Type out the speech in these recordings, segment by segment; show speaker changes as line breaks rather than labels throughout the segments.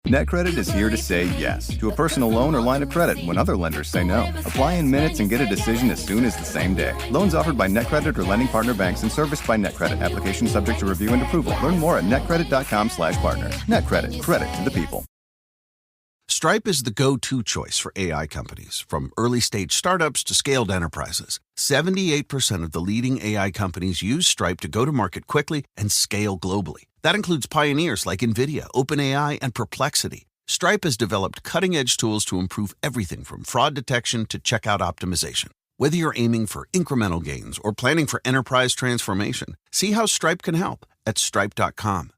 NetCredit is here to say yes to a personal loan or line of credit when other lenders say no. Apply in minutes and get a decision as soon as the same day. Loans offered by NetCredit or lending partner banks and serviced by NetCredit. Application subject to review and approval. Learn more at netcredit.com/partner. NetCredit. Credit to the people.
Stripe is the go-to choice for AI companies, from early-stage startups to scaled enterprises. 78% of the leading AI companies use Stripe to go to market quickly and scale globally. That includes pioneers like NVIDIA, OpenAI, and Perplexity. Stripe has developed cutting-edge tools to improve everything from fraud detection to checkout optimization. Whether you're aiming for incremental gains or planning for enterprise transformation, see how Stripe can help at stripe.com.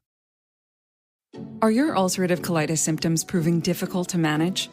Are your ulcerative colitis symptoms proving difficult to manage?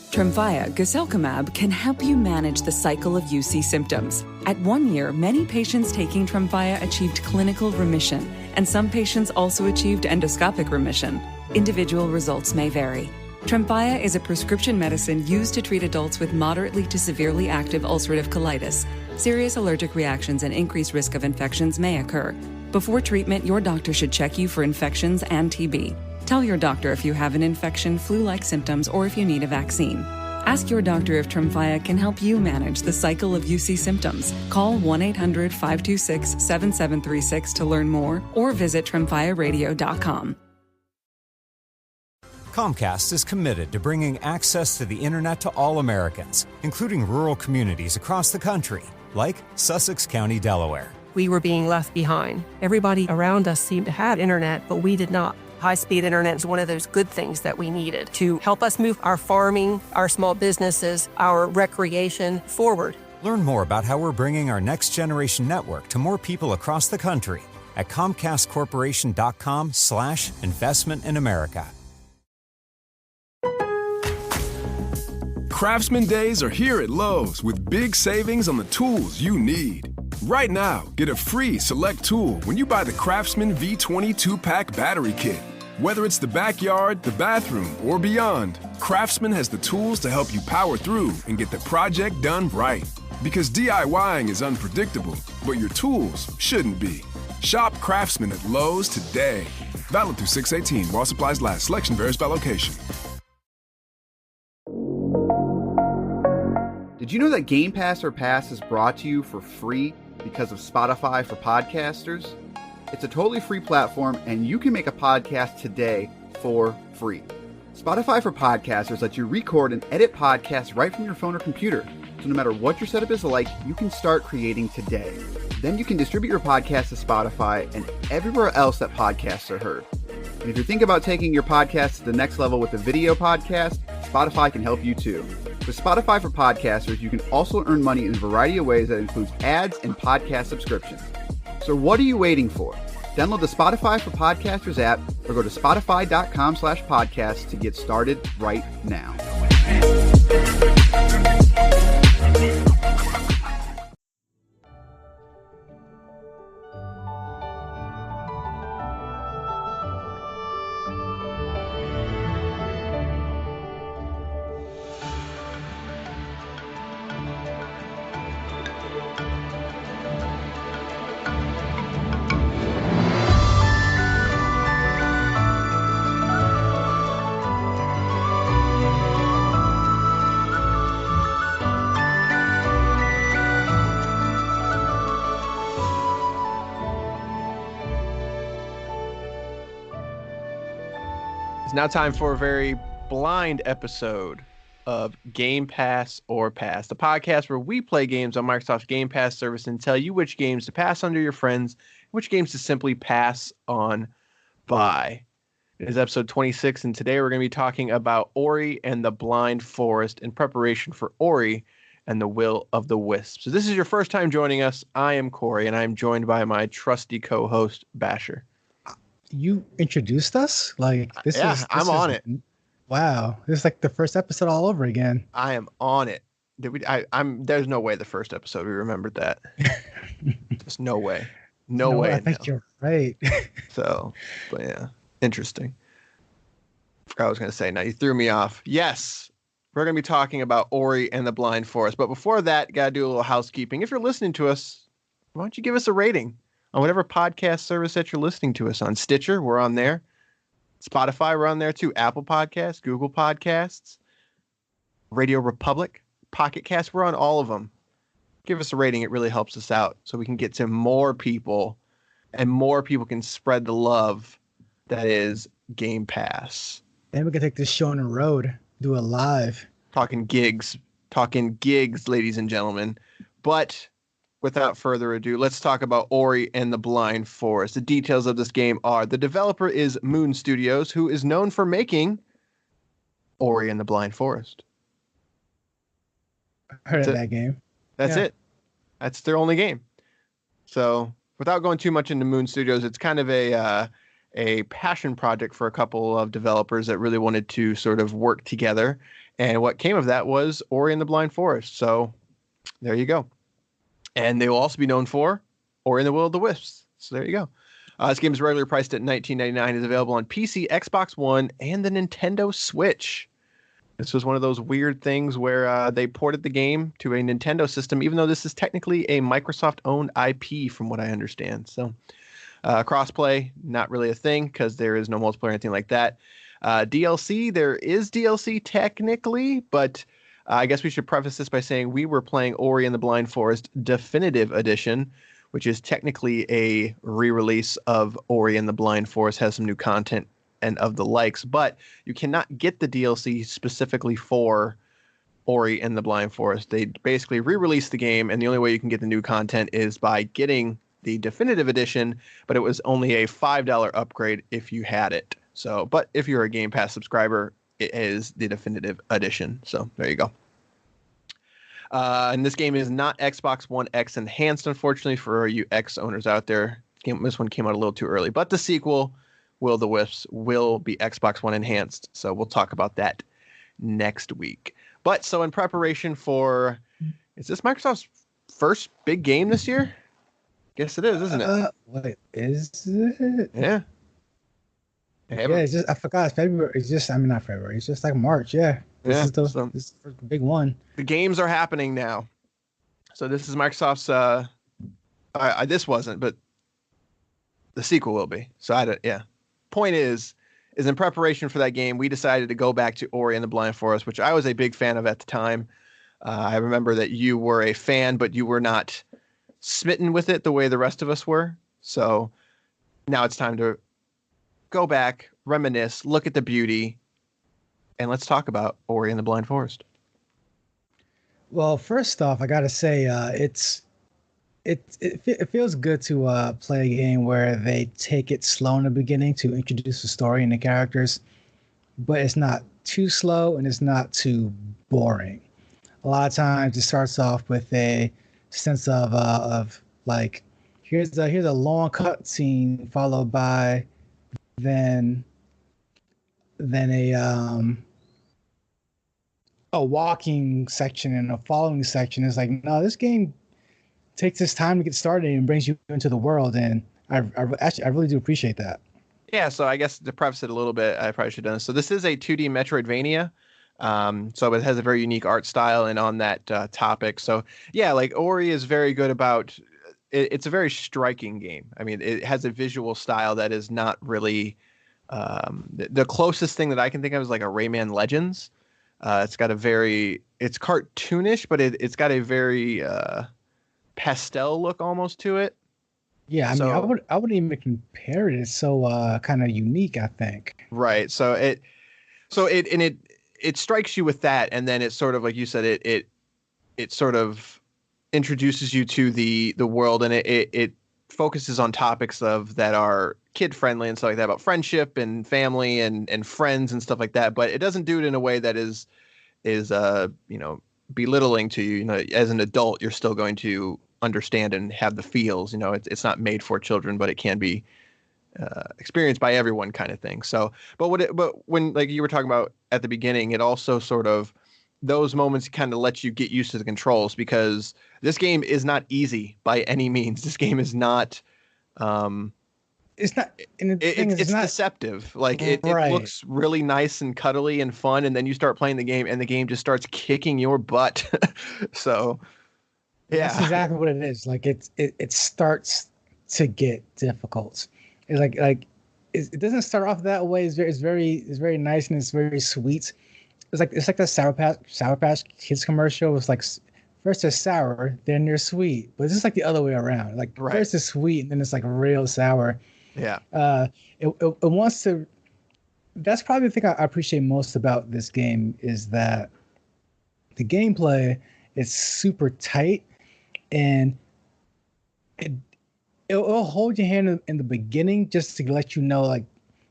Tremfya guselkumab can help you manage the cycle of UC symptoms. At 1 year, many patients taking Tremfya achieved clinical remission, and some patients also achieved endoscopic remission. Individual results may vary. Tremfya is a prescription medicine used to treat adults with moderately to severely active ulcerative colitis. Serious allergic reactions and increased risk of infections may occur. Before treatment, your doctor should check you for infections and TB. Tell your doctor if you have an infection, flu-like symptoms, or if you need a vaccine. Ask your doctor if Tremfya can help you manage the cycle of UC symptoms. Call 1-800-526-7736 to learn more, or visit tremfyaradio.com.
Comcast is committed to bringing access to the internet to all Americans, including rural communities across the country, like Sussex County, Delaware.
We were being left behind. Everybody around us seemed to have internet, but we did not. High-speed internet is one of those good things that we needed to help us move our farming, our small businesses, our recreation forward.
Learn more about how we're bringing our next-generation network to more people across the country at ComcastCorporation.com/investment in America.
Craftsman Days are here at Lowe's with big savings on the tools you need. Right now, get a free select tool when you buy the Craftsman V20 2-pack battery kit. Whether it's the backyard, the bathroom, or beyond, Craftsman has the tools to help you power through and get the project done right. Because DIYing is unpredictable, but your tools shouldn't be. Shop Craftsman at Lowe's today. Valid through 6/18 while supplies last. Selection varies by location.
Did you know that Game Pass or Pass is brought to you for free because of Spotify for podcasters? It's a totally free platform, and you can make a podcast today for free. Spotify for podcasters lets you record and edit podcasts right from your phone or computer. So no matter what your setup is like, you can start creating today. Then you can distribute your podcast to Spotify and everywhere else that podcasts are heard. And if you're thinking about taking your podcast to the next level with a video podcast, Spotify can help you too. With Spotify for podcasters, you can also earn money in a variety of ways that includes ads and podcast subscriptions. So what are you waiting for? Download the Spotify for Podcasters app or go to spotify.com/podcast to get started right now.
It's now time for a very blind episode of Game Pass or Pass, the podcast where we play games on Microsoft's Game Pass service and tell you which games to pass on to your friends, which games to simply pass on by. It is episode 26, and today we're going to be talking about Ori and the Blind Forest in preparation for Ori and the Will of the Wisps. So this is your first time joining us. I am Corey, and I am joined by my trusty co-host, Basher.
You introduced us? Like this
yeah,
is
I'm on it.
Wow. This is like the first episode all over again.
I am on it. There's no way the first episode we remembered that. Just no way. No way.
I think you're right.
So, but yeah, interesting. Forgot what I was going to say. Now you threw me off. Yes, we're going to be talking about Ori and the Blind Forest. But before that, got to do a little housekeeping. If you're listening to us, why don't you give us a rating on whatever podcast service that you're listening to us on? Stitcher, we're on there. Spotify, we're on there too. Apple Podcasts, Google Podcasts, Radio Republic, Pocket Cast. We're on all of them. Give us a rating. It really helps us out so we can get to more people and more people can spread the love that is Game Pass.
And we can take this show on the road, do it live.
Talking gigs, ladies and gentlemen. But without further ado, let's talk about Ori and the Blind Forest. The details of this game are the developer is Moon Studios, who is known for making Ori and the Blind Forest.
Heard of that game.
That's it. That's their only game. So without going too much into Moon Studios, it's kind of a passion project for a couple of developers that really wanted to sort of work together. And what came of that was Ori and the Blind Forest. So there you go. And they will also be known for Ori and the Will of the Wisps. So there you go. This game is regularly priced at $19.99. It's available on PC, Xbox One, and the Nintendo Switch. This was one of those weird things where they ported the game to a Nintendo system, even though this is technically a Microsoft-owned IP, from what I understand. So crossplay, not really a thing because there is no multiplayer or anything like that. DLC, there is DLC technically, but I guess we should preface this by saying we were playing Ori and the Blind Forest Definitive Edition, which is technically a re-release of Ori and the Blind Forest, has some new content and of the likes, but you cannot get the DLC specifically for Ori and the Blind Forest. They basically re-released the game, and the only way you can get the new content is by getting the Definitive Edition, but it was only a $5 upgrade if you had it. So, but if you're a Game Pass subscriber, it is the Definitive Edition. So there you go. And this game is not Xbox One X enhanced, unfortunately, for you X owners out there. This one came out a little too early, but the sequel, Will of the Wisps, will be Xbox One enhanced. So we'll talk about that next week. But so in preparation for, is this Microsoft's first big game this year? Guess it is, isn't it?
Wait, is it?
Yeah.
It's just, I forgot. It's February. It's just, I mean, not February. It's just like March. Yeah. This is the big one.
The games are happening now. So this is Microsoft's, this wasn't, but the sequel will be. So point is in preparation for that game, we decided to go back to Ori and the Blind Forest, which I was a big fan of at the time. I remember that you were a fan, but you were not smitten with it the way the rest of us were. So now it's time to go back, reminisce, look at the beauty, and let's talk about Ori and the Blind Forest.
Well, first off, I gotta say, it feels good to play a game where they take it slow in the beginning to introduce the story and the characters, but it's not too slow and it's not too boring. A lot of times it starts off with a sense of like, here's a long cut scene followed by then a walking section and a following section. Is like, no, this game takes its time to get started and brings you into the world, and I really do appreciate that.
Yeah, so I guess to preface it a little bit, I probably should have done this. So this is a 2D Metroidvania. So it has a very unique art style, and on that topic. So yeah, like Ori is very good about it's a very striking game. I mean, it has a visual style that is not really the closest thing that I can think of is like a Rayman Legends. It's cartoonish, but it's got a very pastel look almost to it.
Yeah, I mean, I wouldn't even compare it. It's so kind of unique, I think.
Right. So it strikes you with that, and then it's sort of like you said, it sort of introduces you to the world, and it focuses on topics that are kid friendly and stuff like that, about friendship and family and friends and stuff like that. But it doesn't do it in a way that is belittling to you. As an adult, you're still going to understand and have the feels. It's not made for children, but it can be experienced by everyone, kind of thing. So, but when like you were talking about at the beginning, it also sort of those moments kind of let you get used to the controls, because this game is not easy by any means. This game is not.
It's not.
It's
not
deceptive. Like it
right.
looks really nice and cuddly and fun, and then you start playing the game, and the game just starts kicking your butt. So, yeah,
that's exactly what it is. Like it starts to get difficult. It's like it doesn't start off that way. It's very nice and it's very sweet. It's like the Sour Patch Kids commercial. It's like first they're sour, then they're sweet, but it's just like the other way around. Like
Right.
first it's sweet, and then it's like real sour.
Yeah.
It wants to. That's probably the thing I appreciate most about this game is that the gameplay is super tight, and it'll hold your hand in the beginning just to let you know, like,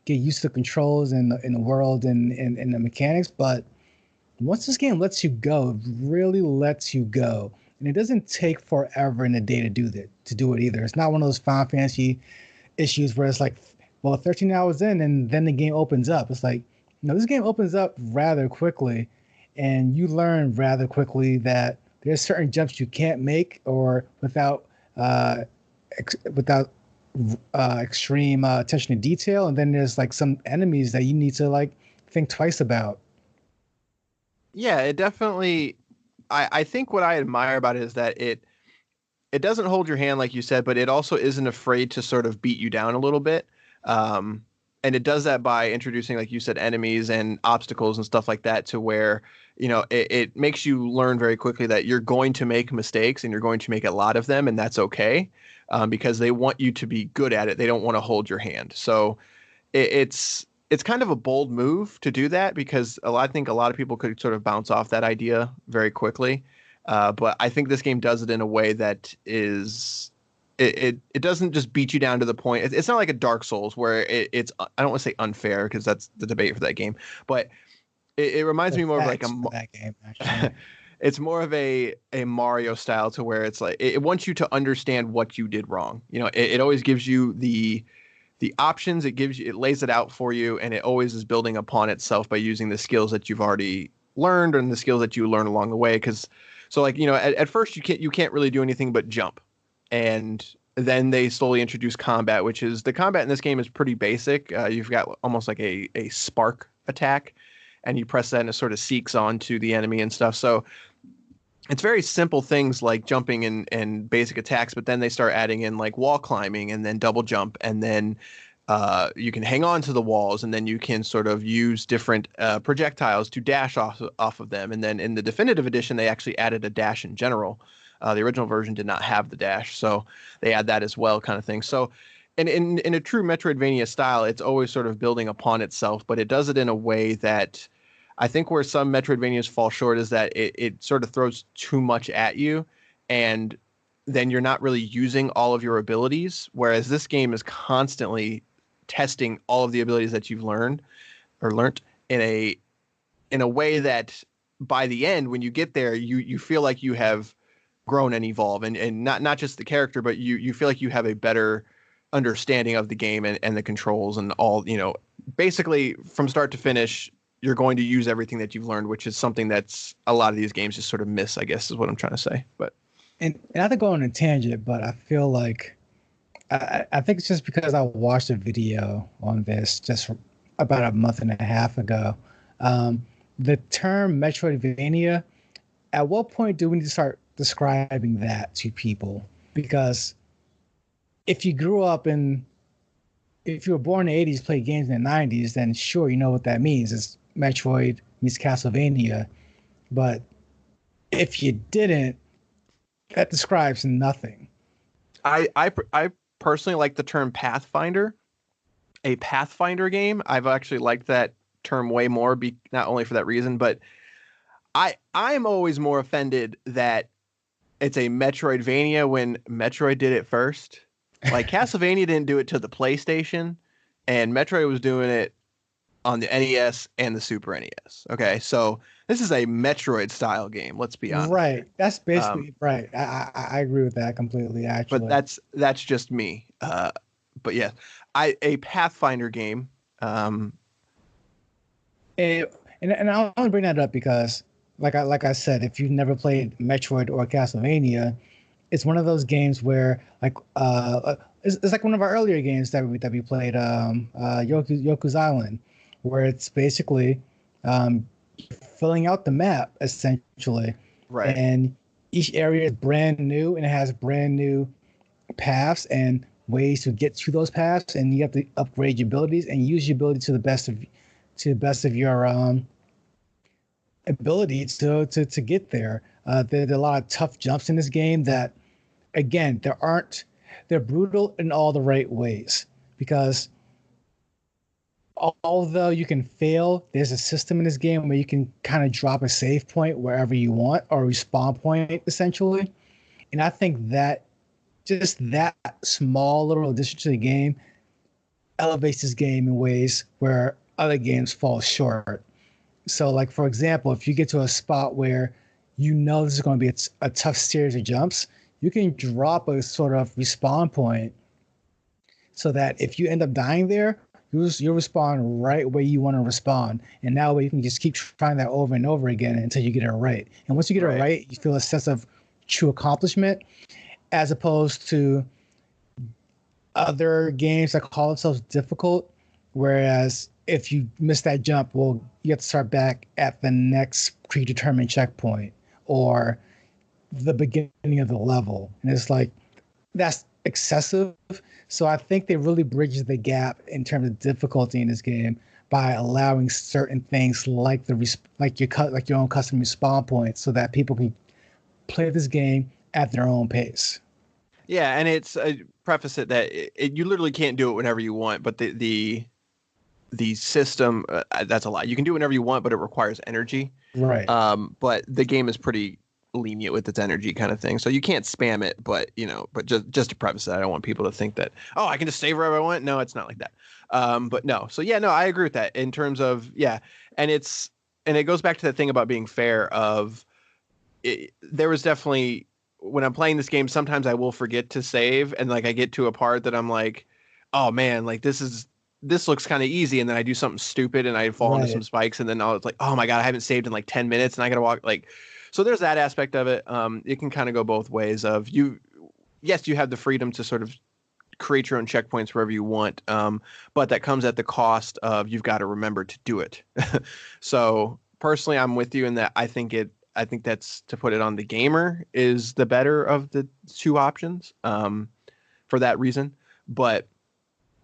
get used to the controls and the world and the mechanics. But once this game lets you go, it really lets you go, and it doesn't take forever in the day to do it either. It's not one of those Final Fantasy issues where it's like, well, 13 hours in and then the game opens up. It's like, no, this game opens up rather quickly, and you learn rather quickly that there's certain jumps you can't make or without extreme attention to detail, and then there's like some enemies that you need to like think twice about.
Yeah, it definitely. I think what I admire about it is that it doesn't hold your hand like you said, but it also isn't afraid to sort of beat you down a little bit. And it does that by introducing, like you said, enemies and obstacles and stuff like that, to where, you know, it makes you learn very quickly that you're going to make mistakes and you're going to make a lot of them, and that's okay, because they want you to be good at it. They don't want to hold your hand. So it's kind of a bold move to do that, because I think a lot of people could sort of bounce off that idea very quickly. But I think this game does it in a way that is it doesn't just beat you down to the point. It's not like a Dark Souls where it's I don't want to say unfair, because that's the debate for that game, but it reminds me more of like
that game, actually.
It's more of a Mario style, to where it's like it wants you to understand what you did wrong. You know, it always gives you the options. It lays it out for you, and it always is building upon itself by using the skills that you've already learned and the skills that you learn along the way. So like, you know, at first you can't really do anything but jump, and then they slowly introduce combat, which is the combat in this game is pretty basic. You've got almost like a spark attack, and you press that and it sort of seeks onto the enemy and stuff. So it's very simple things like jumping and basic attacks, but then they start adding in like wall climbing and then double jump, and then you can hang on to the walls, and then you can sort of use different projectiles to dash off of them. And then in the definitive edition, they actually added a dash in general. The original version did not have the dash, so they add that as well, kind of thing. So in a true Metroidvania style, it's always sort of building upon itself, but it does it in a way that I think where some Metroidvanias fall short is that it sort of throws too much at you, and then you're not really using all of your abilities, whereas this game is constantly testing all of the abilities that you've learned in a way that by the end, when you get there, you feel like you have grown and evolved, and not just the character, but you feel like you have a better understanding of the game and the controls and all, you know, basically from start to finish, you're going to use everything that you've learned, which is something that's a lot of these games just sort of miss, I guess, is what I'm trying to say. But
and not to go on a tangent, but I feel like I think it's just because I watched a video on this just about a month and a half ago. The term Metroidvania, at what point do we need to start describing that to people? Because if you were born in the 80s, played games in the 90s, then sure, you know what that means. It's Metroid meets Castlevania. But if you didn't, that describes nothing.
I personally like the term Pathfinder. A Pathfinder game, I've actually liked that term way more, not only for that reason, but I'm always more offended that it's a Metroidvania when Metroid did it first. Like Castlevania didn't do it to the PlayStation, and Metroid was doing it on the NES and the Super NES. Okay, so this is a Metroid style game. Let's be honest.
Right, that's basically right. I agree with that completely. Actually,
but that's just me. But yeah, a Pathfinder game.
And I only bring that up because, like I said, if you've never played Metroid or Castlevania, it's one of those games where it's like one of our earlier games that we played, Yoku's Island, where it's basically filling out the map essentially,
right?
And each area is brand new and it has brand new paths, and ways to get to those paths, and you have to upgrade your abilities and use your ability to the best of your ability to get there. There are a lot of tough jumps in this game that, again, they're brutal in all the right ways, because although you can fail, there's a system in this game where you can kind of drop a save point wherever you want, or a respawn point essentially. And I think that just that small little addition to the game elevates this game in ways where other games fall short. So, like, for example, if you get to a spot where you know this is going to be a tough series of jumps, you can drop a sort of respawn point so that if you end up dying there, you'll respawn right where you want to respawn. And that way you can just keep trying that over and over again until you get it right. And once you get it right, you feel a sense of true accomplishment, as opposed to other games that call themselves difficult, whereas if you miss that jump, well, you have to start back at the next predetermined checkpoint or the beginning of the level. And it's like, that's excessive. So I think they really bridges the gap in terms of difficulty in this game by allowing certain things like your own custom respawn points, so that people can play this game at their own pace.
Yeah, and it's preface it that you literally can't do it whenever you want, but the system, that's a lot. You can do it whenever you want, but it requires energy.
Right.
But the game is pretty lenient with its energy kind of thing. So you can't spam it, but just to preface that, I don't want people to think that, oh, I can just save wherever I want. No, it's not like that. But no. So yeah, no, I agree with that in terms of, yeah. And it goes back to that thing about being fair there was definitely, when I'm playing this game, sometimes I will forget to save, and like I get to a part that I'm like, oh man, like this looks kind of easy, and then I do something stupid and I fall into some spikes, and then it's like, oh my god, I haven't saved in like 10 minutes and I gotta walk, like, so there's that aspect of it. It can kind of go both ways of you have the freedom to sort of create your own checkpoints wherever you want, but that comes at the cost of you've got to remember to do it. So personally, I'm with you in that. I think that's, to put it on the gamer, is the better of the two options, for that reason. But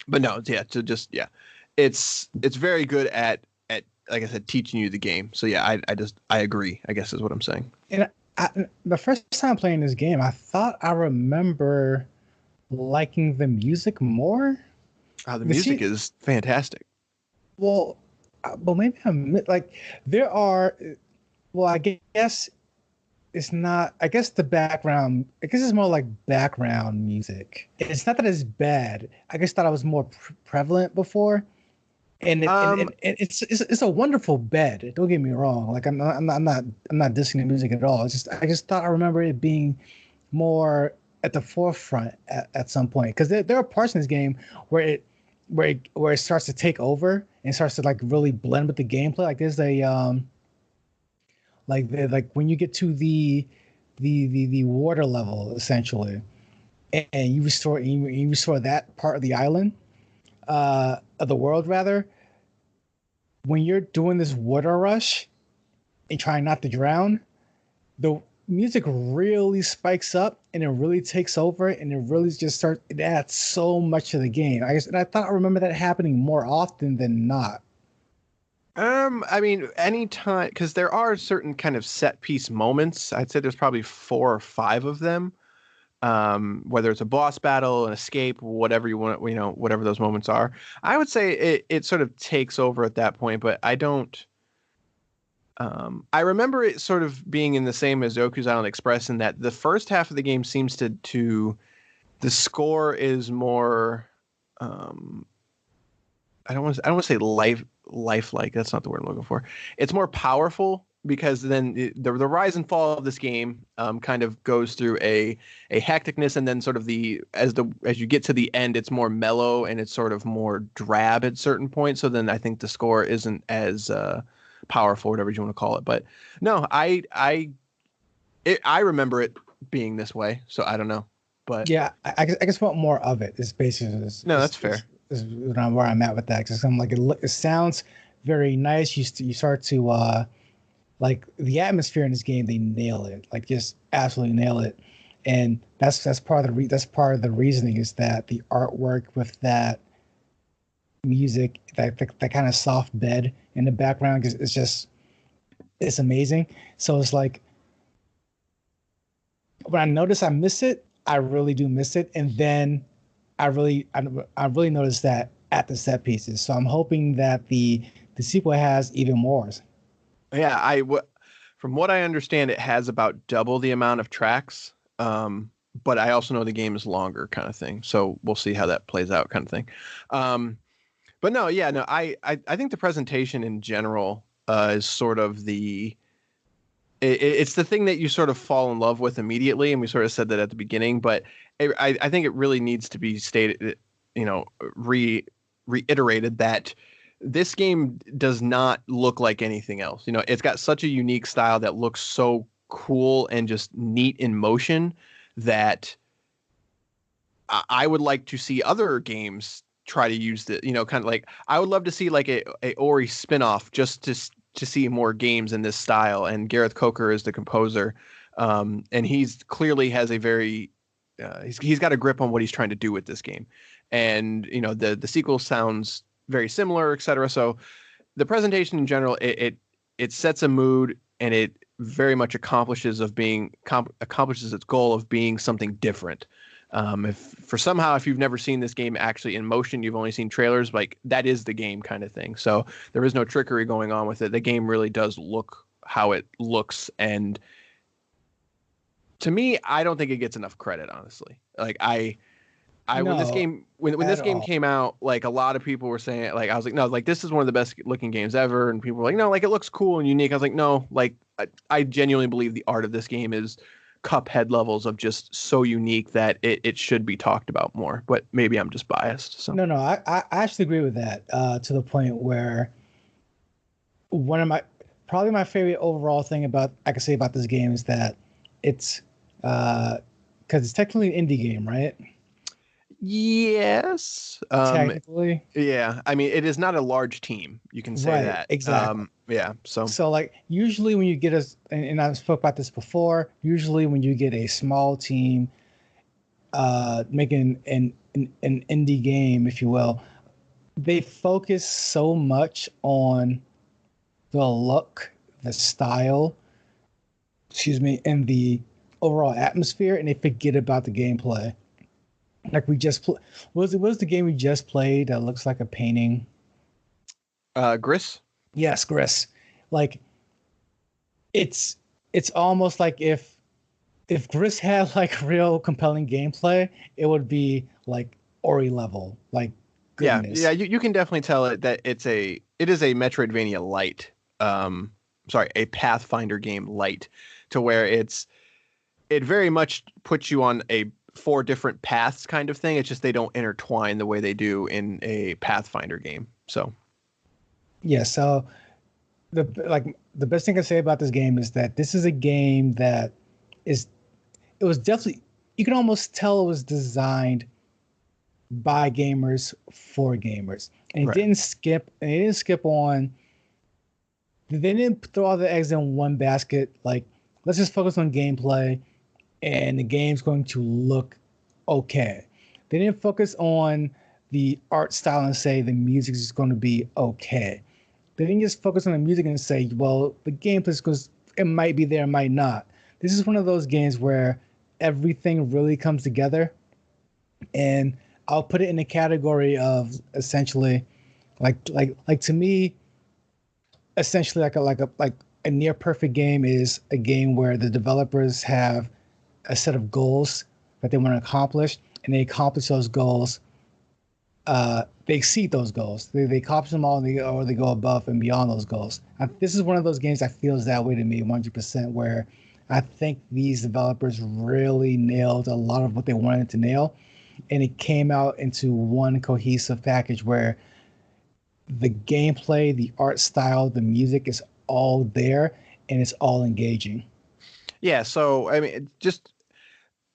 no, yeah, it's very good at, like I said, teaching you the game. So yeah, I agree, I guess is what I'm saying.
And the first time playing this game, I thought I remember liking the music more.
The music is fantastic.
Well, but maybe there are. Well, I guess it's not. I guess the background. I guess it's more like background music. It's not that it's bad. I just thought it was more prevalent before, and it's a wonderful bed. Don't get me wrong. Like I'm not dissing the music at all. I just thought I remember it being more at the forefront at some point, because there are parts in this game where it starts to take over and starts to like really blend with the gameplay. Like there's a like when you get to the water level essentially, and you restore that part of the island, of the world rather. When you're doing this water rush and trying not to drown, the music really spikes up and it really takes over, and it really just it adds so much to the game. I thought I remember that happening more often than not.
I mean, anytime, because there are certain kind of set piece moments. I'd say there's probably 4 or 5 of them. Whether it's a boss battle, an escape, whatever you want, whatever those moments are. I would say it sort of takes over at that point, but I don't. I remember it sort of being in the same as Yoku's Island Express, in that the first half of the game seems to the score is more. I don't want to say lifelike. That's not the word I'm looking for. It's more powerful, because then the rise and fall of this game kind of goes through a hecticness, and then sort of as you get to the end, it's more mellow and it's sort of more drab at certain points. So then I think the score isn't as powerful, whatever you want to call it. But no, I remember it being this way, so I don't know. But
yeah, I just want more of it. It's basically
that's fair.
Is where I'm at with that, because I'm like, it sounds very nice. You start to like the atmosphere in this game, they nail it, like just absolutely nail it. And that's part of the reasoning is that the artwork with that music, that kind of soft bed in the background is just, it's amazing. So it's like when I notice I miss it, I really do miss it, and then I really noticed that at the set pieces. So I'm hoping that the sequel has even more.
Yeah, from what I understand, it has about double the amount of tracks. But I also know the game is longer, kind of thing. So we'll see how that plays out, kind of thing. But no, yeah, no, I think the presentation in general is sort of it's the thing that you sort of fall in love with immediately, and we sort of said that at the beginning. But I think it really needs to be stated, reiterated that this game does not look like anything else. It's got such a unique style that looks so cool and just neat in motion that I would like to see other games try to use the, kind of like, I would love to see like a Ori spinoff just to see more games in this style. And Gareth Coker is the composer. And he's clearly has a very, he's got a grip on what he's trying to do with this game. And, the sequel sounds very similar, etc. So the presentation in general, it sets a mood, and it very much accomplishes its goal of being something different. If you've never seen this game actually in motion, you've only seen trailers, like that is the game kind of thing. So there is no trickery going on with it. The game really does look how it looks. And to me, I don't think it gets enough credit, honestly. Like when this game came out, like a lot of people were saying, like, I was like, no, like this is one of the best looking games ever. And people were like, no, like it looks cool and unique. I was like, no, like I genuinely believe the art of this game is Cuphead levels of just so unique that it should be talked about more. But maybe I'm just biased. So
no, I actually agree with that, to the point where probably my favorite overall thing I can say about this game is that it's because it's technically an indie game, right?
Yes.
Technically.
Yeah. I mean, it is not a large team. You can say that.
Exactly.
Yeah. So
like usually when you get and I've spoke about this before, usually when you get a small team making an indie game, if you will, they focus so much on the look, the style, and the overall atmosphere, and they forget about the gameplay. Like we just what was the game we just played that looks like a painting?
Gris?
Yes, Gris. Like it's almost like if Gris had like real compelling gameplay, it would be like Ori level. Like goodness.
Yeah, you can definitely tell that it is a Metroidvania light. A Pathfinder game light, to where it very much puts you on a 4 different paths kind of thing. It's just they don't intertwine the way they do in a Pathfinder game. So
yeah, so the best thing I can say about this game is that this is a game that it was definitely, you can almost tell it was designed by gamers for gamers. And it didn't skip on, they didn't throw all the eggs in one basket. Like, let's just focus on gameplay and the game's going to look okay. They didn't focus on the art style and say the music is going to be okay. They didn't just focus on the music and say, well, the gameplay, because it might be there, it might not. This is one of those games where everything really comes together. And I'll put it in the category of essentially like to me, essentially like a near perfect game is a game where the developers have a set of goals that they want to accomplish, and they accomplish those goals. They exceed those goals. They accomplish them all, or they go above and beyond those goals. This is one of those games that feels that way to me 100%, where I think these developers really nailed a lot of what they wanted to nail, and it came out into one cohesive package where the gameplay, the art style, the music is all there, and it's all engaging.
Yeah, so I mean, just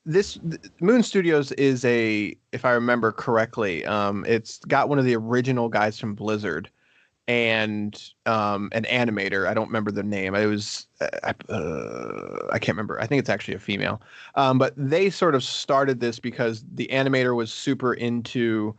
this Moon Studios is if I remember correctly, it's got one of the original guys from Blizzard, and an animator. I don't remember the name. It was I can't remember. I think it's actually a female. But they sort of started this because the animator was super into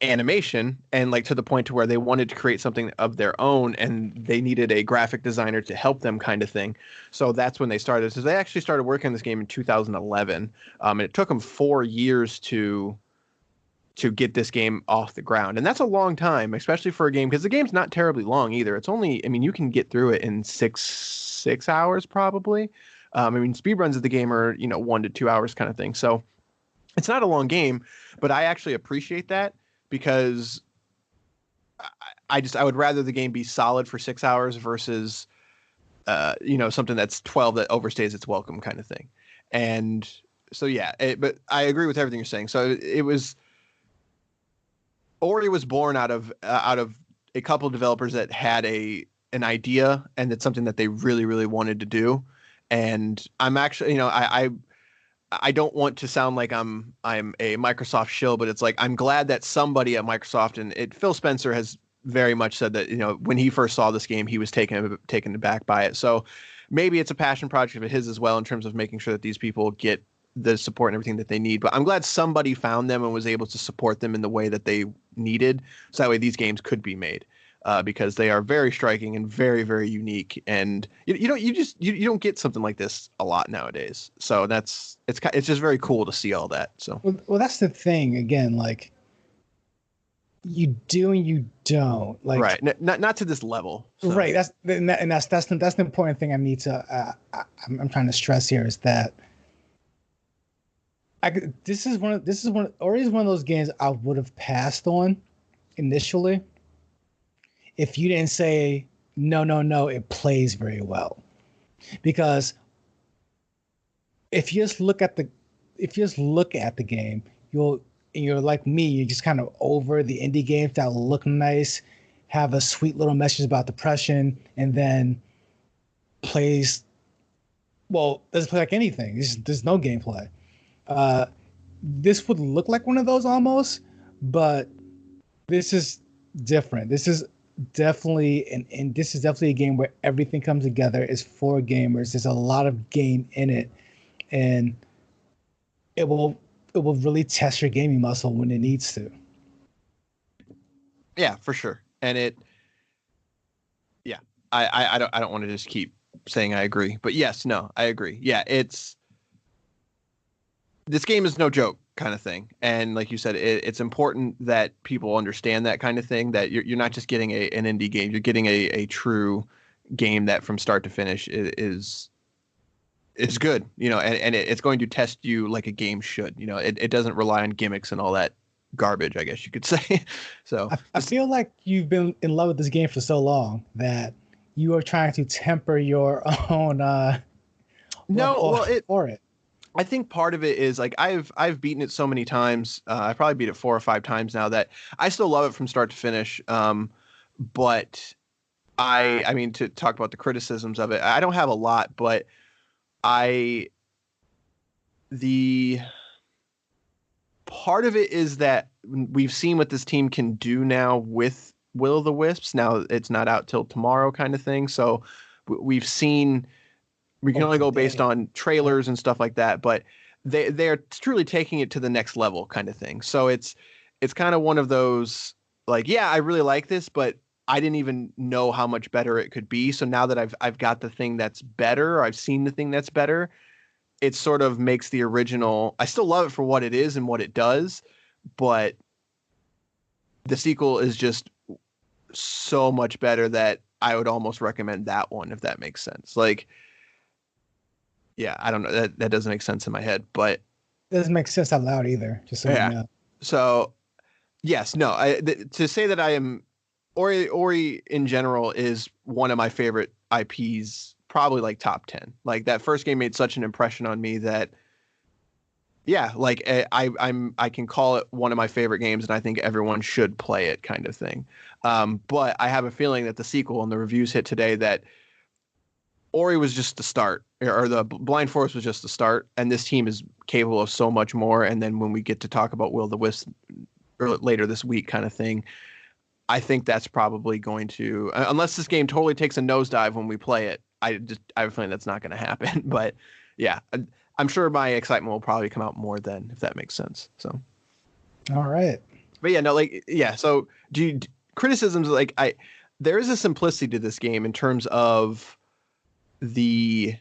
animation, and like to the point to where they wanted to create something of their own, and they needed a graphic designer to help them, kind of thing. So that's when they started. So they actually started working on this game in 2011, and it took them 4 years to get this game off the ground. And that's a long time, especially for a game, because the game's not terribly long either. It's only, I mean, you can get through it in six hours probably. I mean, speedruns of the game are, 1 to 2 hours kind of thing. So it's not a long game, but I actually appreciate that, because I would rather the game be solid for 6 hours versus, something that's 12 that overstays its welcome kind of thing. And so, yeah, but I agree with everything you're saying. So Ori was born out of a couple of developers that had an idea, and it's something that they really, really wanted to do. And I'm actually, I don't want to sound like I'm a Microsoft shill, but it's like, I'm glad that somebody at Microsoft, and Phil Spencer has very much said that, when he first saw this game, he was taken aback by it. So maybe it's a passion project of his as well, in terms of making sure that these people get the support and everything that they need. But I'm glad somebody found them and was able to support them in the way that they needed, so that way these games could be made, because they are very striking and very, very unique. And you don't get something like this a lot nowadays. So it's just very cool to see all that. So
well, that's the thing. Again, like, you do and you don't, like,
right. Not to this level. So.
Right. That's the important thing I need to. I'm trying to stress here is that. Ori is one of those games I would have passed on initially if you didn't say no, it plays very well. Because if you just look at the game, you're like me, you're just kind of over the indie games that look nice, have a sweet little message about depression, and then doesn't play like anything. There's no gameplay. This would look like one of those almost, but this is different. This is definitely a game where everything comes together. It's for gamers. There's a lot of game in it, and it will really test your gaming muscle when it needs to.
Yeah, for sure. And I don't want to just keep saying I agree, but yes, no, I agree. Yeah, this game is no joke kind of thing. And like you said, it's important that people understand that kind of thing, that you're not just getting an indie game, you're getting a true game that from start to finish is good, and it's going to test you like a game should. It doesn't rely on gimmicks and all that garbage, I guess you could say. So
I feel like you've been in love with this game for so long that you are trying to temper your own for it.
I think part of it is like I've beaten it so many times. I probably beat it 4 or 5 times now that I still love it from start to finish. But I mean, to talk about the criticisms of it, I don't have a lot, but the part of it is that we've seen what this team can do now with Will of the Wisps. Now it's not out till tomorrow kind of thing. So we've seen. We can only go based on trailers and stuff like that, but they're truly taking it to the next level kind of thing. So it's kind of one of those, like, yeah, I really like this, but I didn't even know how much better it could be. So now that I've got the thing that's better, or I've seen the thing that's better, it sort of makes the original. I still love it for what it is and what it does, but the sequel is just so much better that I would almost recommend that one, if that makes sense. Like. Yeah, I don't know. That doesn't make sense in my head, but
it doesn't make sense out loud either. Just so you know.
So, yes, no. To say that I am Ori in general is one of my favorite IPs, probably like top 10. Like that first game made such an impression on me that, yeah, like I can call it one of my favorite games, and I think everyone should play it, kind of thing. But I have a feeling that the sequel and the reviews hit today that Ori was just the start, or the Blind Forest was just the start, and this team is capable of so much more. And then when we get to talk about Will the Wisp later this week kind of thing, I think that's probably going to, unless this game totally takes a nosedive when we play it. I have a feeling that's not going to happen. But yeah, I'm sure my excitement will probably come out more then, if that makes sense. So,
all right.
But yeah, no, like, yeah. So criticisms, like, there is a simplicity to this game in terms of this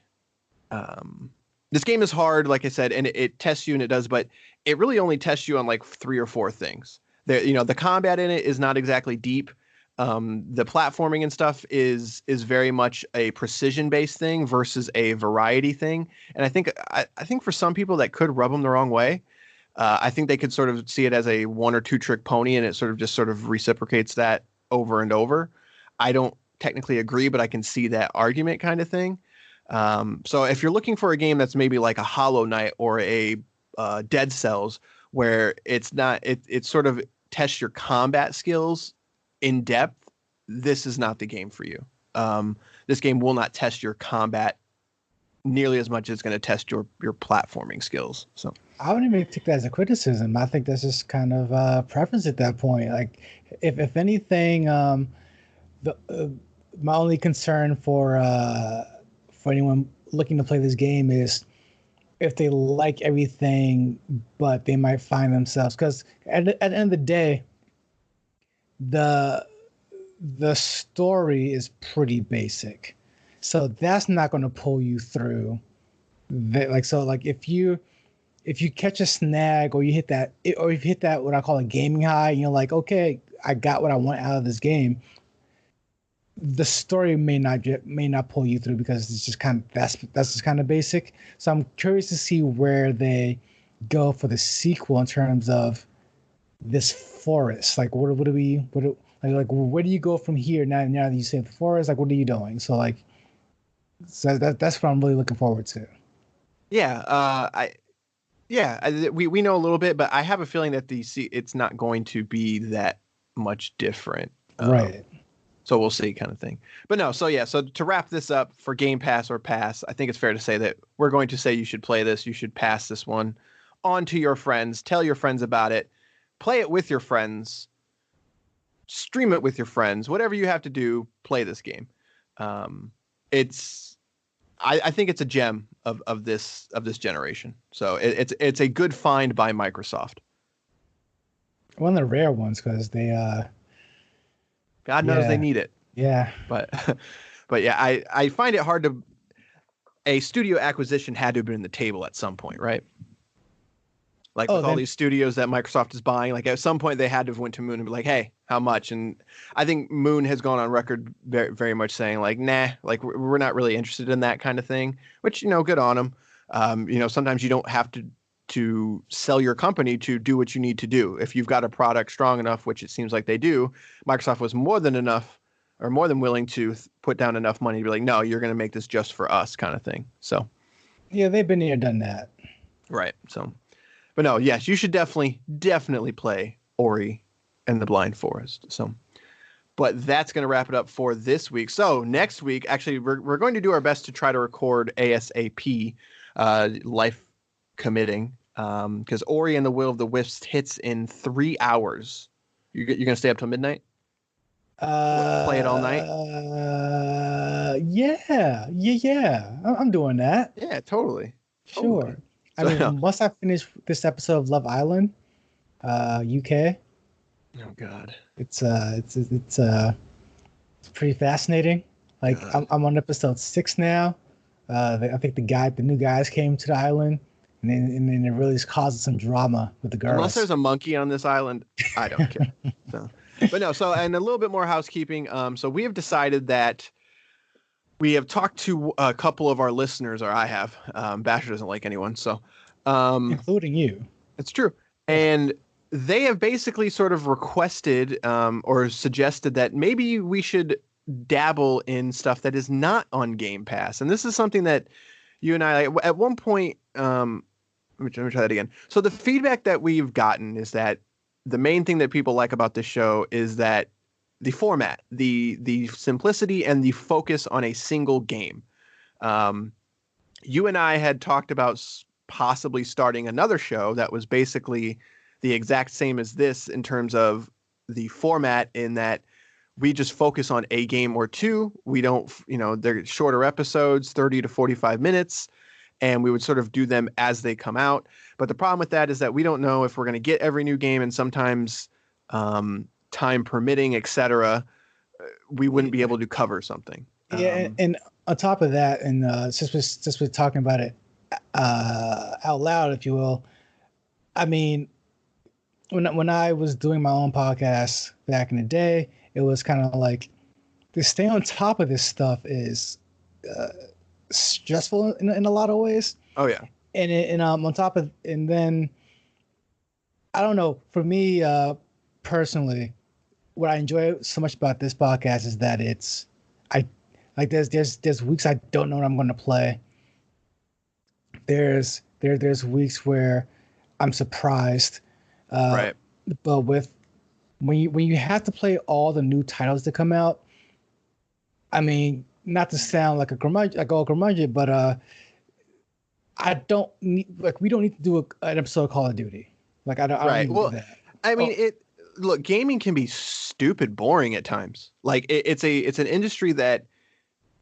game is hard, like I said, and it tests you and it does, but it really only tests you on like 3 or 4 things. The combat in it is not exactly deep. The platforming and stuff is very much a precision-based thing versus a variety thing. And I think for some people that could rub them the wrong way. I think they could sort of see it as a 1 or 2 trick pony, and it sort of reciprocates that over and over. I don't technically agree, but I can see that argument kind of thing. So if you're looking for a game that's maybe like a Hollow Knight or a Dead Cells, where it's sort of tests your combat skills in depth, this is not the game for you. This game will not test your combat nearly as much as it's going to test your platforming skills. So
I wouldn't even take that as a criticism. I think that's just kind of preference at that point. Like, if anything, my only concern for anyone looking to play this game is if they like everything, but they might find themselves, because at the end of the day, the story is pretty basic, so that's not going to pull you through. If you catch a snag, or you hit that what I call a gaming high, and you're like, okay, I got what I want out of this game, the story may not pull you through, because it's just that's just kind of basic. So I'm curious to see where they go for the sequel in terms of this forest. Like, where do you go from here now that you save the forest? Like, what are you doing? So that's what I'm really looking forward to.
Yeah, we know a little bit, but I have a feeling that it's not going to be that much different.
Right.
So we'll see, kind of thing. But no, so to wrap this up for Game Pass or Pass, I think it's fair to say that we're going to say you should play this. You should pass this one on to your friends. Tell your friends about it. Play it with your friends. Stream it with your friends. Whatever you have to do, play this game. I think it's a gem of this generation. So it's a good find by Microsoft.
One of the rare ones, because they
God knows they need it.
Yeah.
But yeah, I find it hard to. A studio acquisition had to have been in the table at some point, right? Like with all these studios that Microsoft is buying, like at some point they had to have went to Moon and be like, hey, how much? And I think Moon has gone on record very, very much saying like, nah, like we're not really interested in that kind of thing, which, good on them. Sometimes you don't have to sell your company to do what you need to do. If you've got a product strong enough, which it seems like they do, Microsoft was more than willing to put down enough money to be like, no, you're going to make this just for us, kind of thing. So,
yeah, they've been here, done that.
Right. So, but no, yes, you should definitely play Ori and the Blind Forest. So, but that's going to wrap it up for this week. So next week, actually, we're going to do our best to try to record ASAP, life committing, because Ori and the Will of the Wisps hits in 3 hours. You're gonna stay up till midnight? Play it all night?
Yeah. I'm doing that.
Yeah, totally.
Sure. Once I finish this episode of Love Island, UK.
Oh God.
It's pretty fascinating. Like, I'm on episode 6 now. I think the new guys came to the island. And then it really causes some drama with the girls.
Unless there's a monkey on this island, I don't care. And a little bit more housekeeping. So we have decided that we have talked to a couple of our listeners, or I have. Basher doesn't like anyone, so
including you.
It's true. And they have basically sort of requested or suggested that maybe we should dabble in stuff that is not on Game Pass. And this is something that you and I, at one point, let me try that again. So the feedback that we've gotten is that the main thing that people like about this show is that the format, the simplicity, and the focus on a single game. You and I had talked about possibly starting another show that was basically the exact same as this in terms of the format in that we just focus on a game or two. We don't, they're shorter episodes, 30 to 45 minutes, and we would sort of do them as they come out. But the problem with that is that we don't know if we're going to get every new game, and sometimes time permitting, etc., we wouldn't be able to cover something.
Yeah, and on top of that, and since we're talking about it out loud, if you will, I mean, when I was doing my own podcast back in the day, it was kind of like to stay on top of this stuff is stressful in a lot of ways.
Oh yeah,
and on top of, and then I don't know, for me personally, what I enjoy so much about this podcast is that there's weeks I don't know what I'm going to play. There's weeks where I'm surprised.
Right.
But when you have to play all the new titles that come out, I mean, not to sound like a curmudgeon, but I don't need, like, we don't need to do an episode of Call of Duty. Like, I don't need to do that.
I mean, look, gaming can be stupid boring at times. Like it's an industry that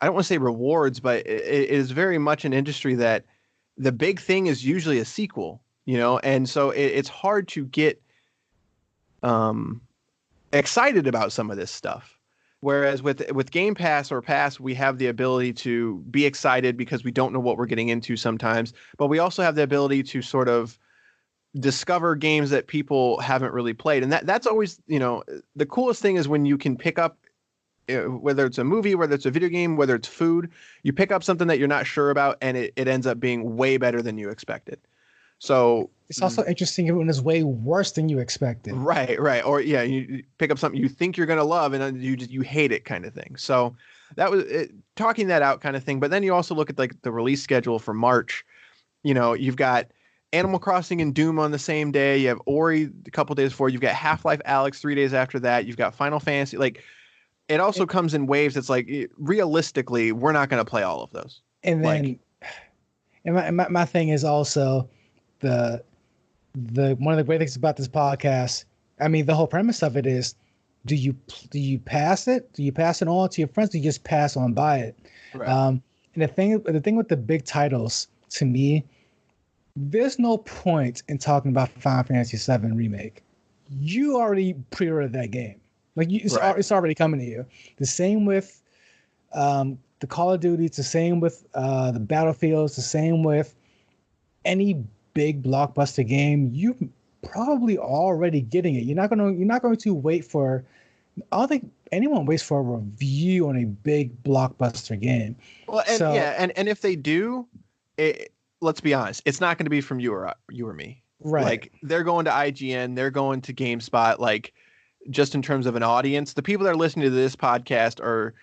I don't want to say rewards, but it is very much an industry that the big thing is usually a sequel, and so it's hard to get excited about some of this stuff. Whereas with Game Pass or Pass, we have the ability to be excited because we don't know what we're getting into sometimes, but we also have the ability to sort of discover games that people haven't really played. And that's always, the coolest thing is when you can pick up, whether it's a movie, whether it's a video game, whether it's food, you pick up something that you're not sure about and it ends up being way better than you expected. So
it's also interesting when it's way worse than you expected.
Right. Or yeah, you pick up something you think you're going to love and then you hate it kind of thing. So that was talking that out kind of thing. But then you also look at like the release schedule for March. You've got Animal Crossing and Doom on the same day. You have Ori a couple days before. You've got Half-Life Alyx 3 days after that. You've got Final Fantasy. Like, it also comes in waves. It's like, realistically, we're not going to play all of those.
And then, my thing is also the one of the great things about this podcast. I mean, the whole premise of it is, do you pass it? Do you pass it on to your friends? Do you just pass on by it?
Right.
And the thing with the big titles, to me, there's no point in talking about Final Fantasy VII Remake. You already pre-ordered that game. Like, it's already coming to you. The same with the Call of Duty. It's the same with the Battlefields. The same with any big blockbuster game. You probably already getting it. You're not going to wait for. I don't think anyone waits for a review on a big blockbuster game.
Well, and if they do, let's be honest, it's not going to be from you or me.
Right.
Like, they're going to IGN, they're going to GameSpot. Like, just in terms of an audience, the people that are listening to this podcast are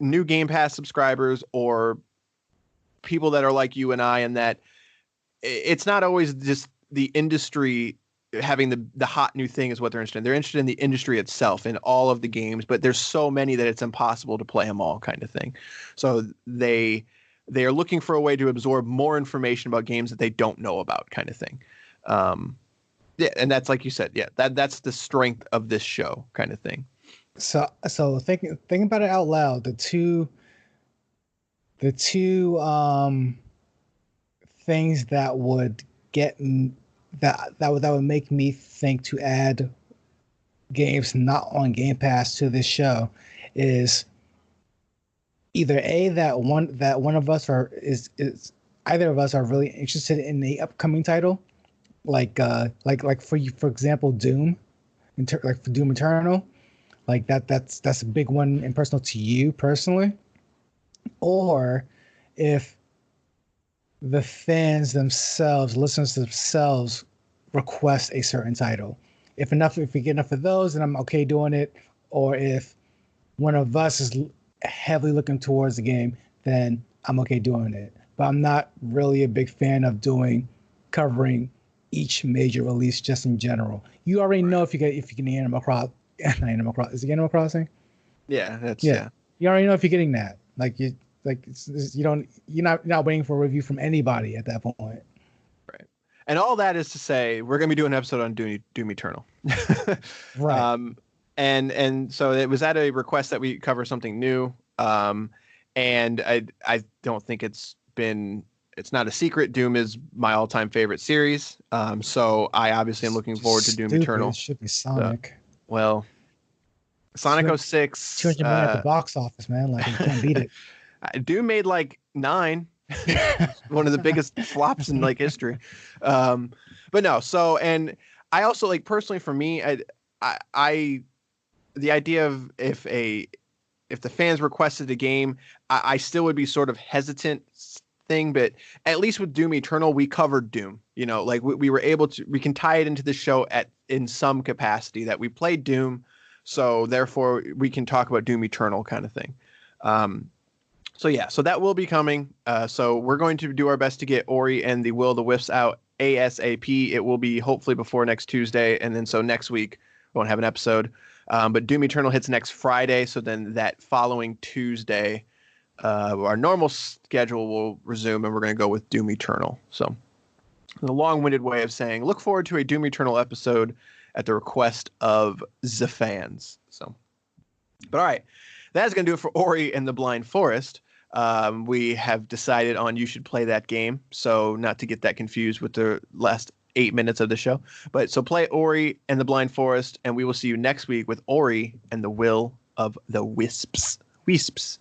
new Game Pass subscribers or people that are like you and I, and that it's not always just the industry having the hot new thing is what they're interested in. They're interested in the industry itself and all of the games, but there's so many that it's impossible to play them all, kind of thing. So they are looking for a way to absorb more information about games that they don't know about, kind of thing. Yeah, and that's, like you said, yeah, that's the strength of this show, kind of thing.
So thinking about it out loud, the two things that would would make me think to add games not on Game Pass to this show is either that one of us is either of us are really interested in the upcoming title, like for you, for example, Doom, like for Doom Eternal, like that's a big one and personal to you personally, or if the fans themselves, listeners themselves, request a certain title. If we get enough of those, then I'm okay doing it. Or if one of us is heavily looking towards the game, then I'm okay doing it. But I'm not really a big fan of covering each major release just in general. You already know if you get the Animal Crossing. Is it Animal Crossing?
Yeah,
yeah. You already know if you're getting that. You're not waiting for a review from anybody at that point.
Right. And all that is to say, we're going to be doing an episode on Doom Eternal.
Right.
And so it was at a request that we cover something new. And I don't think it's not a secret. Doom is my all-time favorite series. So I obviously am looking forward to Doom Eternal.
It should be Sonic.
Well, Sonic 06.
200 million at the box office, man. Like, you can't beat it.
Doom made like 9. One of the biggest flops in like history. But no, so, and I also like personally for me, I the idea of if the fans requested a game, I still would be sort of hesitant thing, but at least with Doom Eternal, we covered Doom, like we were able to, we can tie it into the show in some capacity that we played Doom. So therefore we can talk about Doom Eternal kind of thing. So that will be coming. So we're going to do our best to get Ori and the Will of the Wisps out ASAP. It will be hopefully before next Tuesday. And then so next week we won't have an episode. But Doom Eternal hits next Friday. So then that following Tuesday, our normal schedule will resume and we're going to go with Doom Eternal. So a long-winded way of saying, look forward to a Doom Eternal episode at the request of the fans. So, but all right, that's going to do it for Ori and the Blind Forest. We have decided on You Should Play That Game. So not to get that confused with the last 8 minutes of the show, but so play Ori and the Blind Forest, and we will see you next week with Ori and the Will of the Wisps. Wisps.